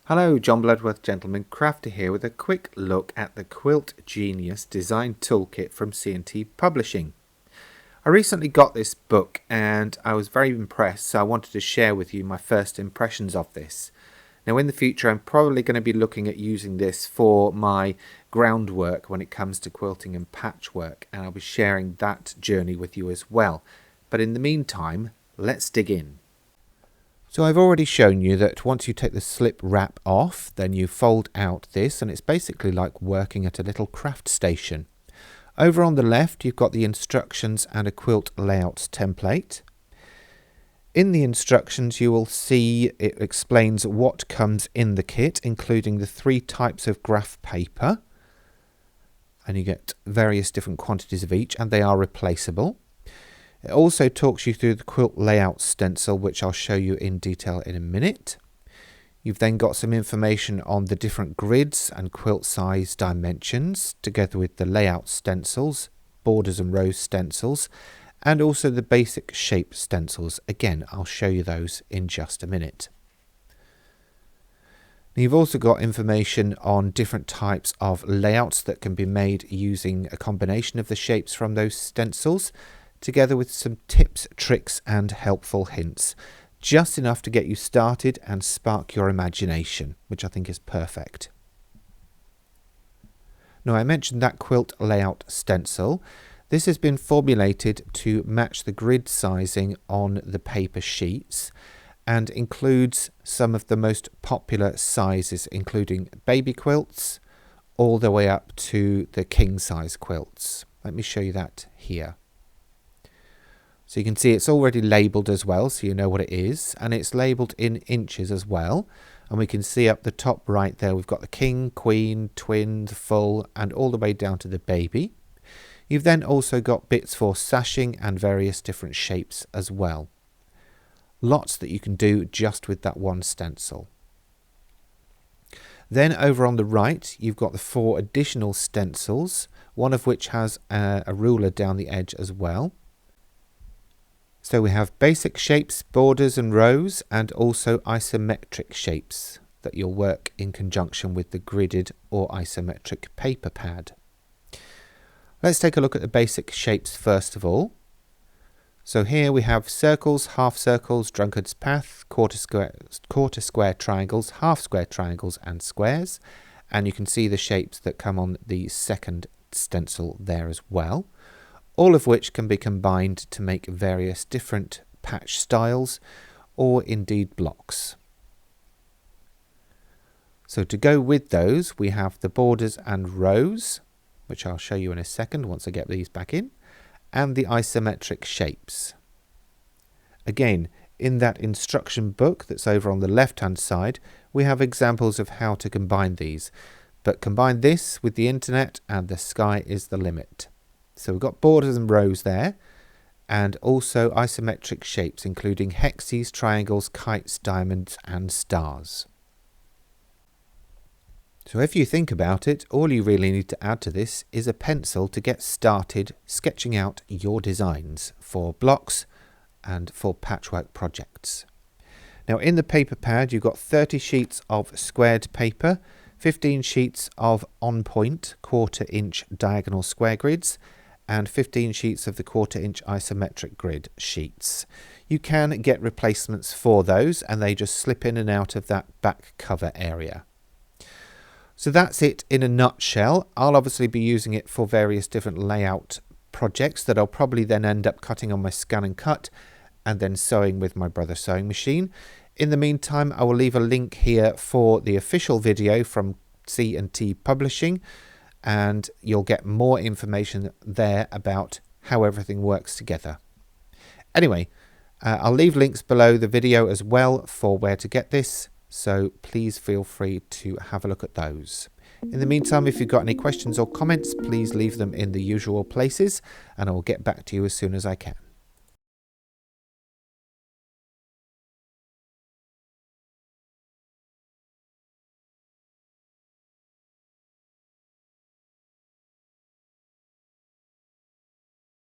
Hello, John Bloodworth Gentleman Crafter here with a quick look at the QuiltGenius Design Toolkit from C&T Publishing. I recently got this book and I was very impressed, so I wanted to share with you my first impressions of this. Now in the future I'm probably going to be looking at using this for my groundwork when it comes to quilting and patchwork, and I'll be sharing that journey with you as well. But in the meantime, let's dig in. So I've already shown you that once you take the slip wrap off, then you fold out this, and it's basically like working at a little craft station. Over on the left you've got the instructions and a quilt layouts template. In the instructions you will see it explains what comes in the kit, including the 3 types of graph paper, and you get various different quantities of each, and they are replaceable. It also talks you through the quilt layout stencil, which I'll show you in detail in a minute. You've then got some information on the different grids and quilt size dimensions, together with the layout stencils, borders and rows stencils, and also the basic shape stencils. Again, I'll show you those in just a minute. You've also got information on different types of layouts that can be made using a combination of the shapes from those stencils, together with some tips, tricks and helpful hints. Just enough to get you started and spark your imagination, which I think is perfect. Now, I mentioned that quilt layout stencil. This has been formulated to match the grid sizing on the paper sheets and includes some of the most popular sizes, including baby quilts all the way up to the king size quilts. Let me show you that here. So you can see it's already labelled as well, so you know what it is, and it's labelled in inches as well. And we can see up the top right there we've got the king, queen, twin, the full, and all the way down to the baby. You've then also got bits for sashing and various different shapes as well. Lots that you can do just with that one stencil. Then over on the right you've got the 4 additional stencils, one of which has a ruler down the edge as well. So we have basic shapes, borders and rows, and also isometric shapes that you'll work in conjunction with the gridded or isometric paper pad. Let's take a look at the basic shapes first of all. So here we have circles, half circles, drunkard's path, quarter square triangles, half square triangles and squares. And you can see the shapes that come on the second stencil there as well, all of which can be combined to make various different patch styles or indeed blocks. So to go with those we have the borders and rows, which I'll show you in a second once I get these back in, and the isometric shapes. Again, in that instruction book that's over on the left hand side we have examples of how to combine these, but combine this with the internet and the sky is the limit. So we've got borders and rows there, and also isometric shapes including hexes, triangles, kites, diamonds and stars. So if you think about it, all you really need to add to this is a pencil to get started sketching out your designs for blocks and for patchwork projects. Now in the paper pad you've got 30 sheets of squared paper, 15 sheets of on-point 1/4 inch diagonal square grids, and 15 sheets of the 1/4 inch isometric grid sheets. You can get replacements for those and they just slip in and out of that back cover area. So that's it in a nutshell. I'll obviously be using it for various different layout projects that I'll probably then end up cutting on my scan and cut and then sewing with my brother's sewing machine. In the meantime I will leave a link here for the official video from C&T Publishing, and you'll get more information there about how everything works together. Anyway, I'll leave links below the video as well for where to get this, so please feel free to have a look at those. In the meantime, if you've got any questions or comments, please leave them in the usual places and I'll get back to you as soon as I can.